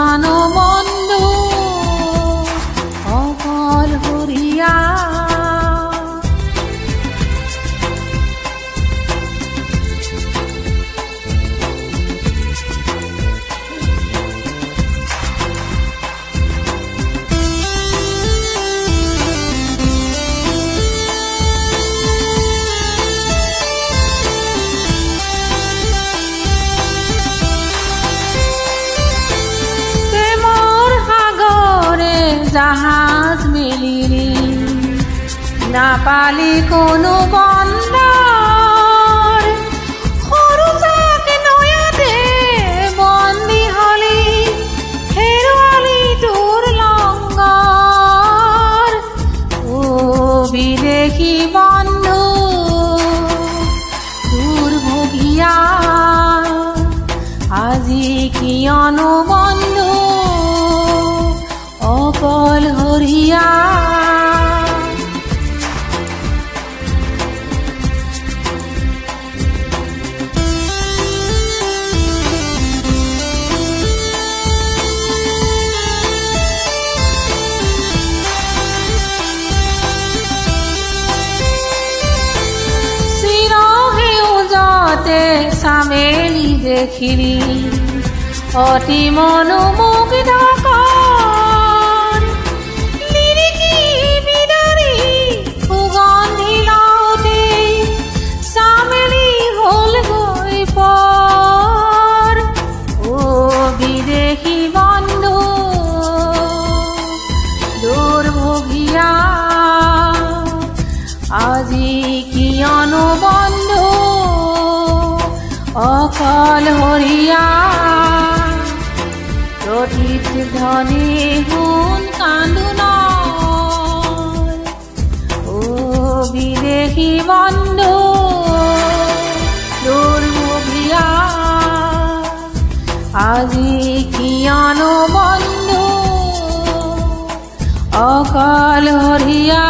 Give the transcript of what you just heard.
আনো বন্ধু অকল হৰিয়া। জাহাজ মেলিনি না পালি কোনো বন্দৰ, সৰু জাকে নয়াতে বন্দী হলি হেৰুৱালি তোৰ লংগৰ। ও বিদেশী বন্ধু দুৰ্ভগীয়া, আজি কিয়নো বন্ধু অকল হৰিয়া। চিৰসেউজতে চামেলি দেখিলি অতি মনোমুগ্ধকৰ। আজি কিয়নো বন্ধু অকল হৰিয়া। প্ৰতিত ধনী শুন কান্দোনৰ, ও বিদেশী বন্ধু দুৰ্ভগীয়া। আজি কিয়নো বন্ধু অকল হৰিয়া।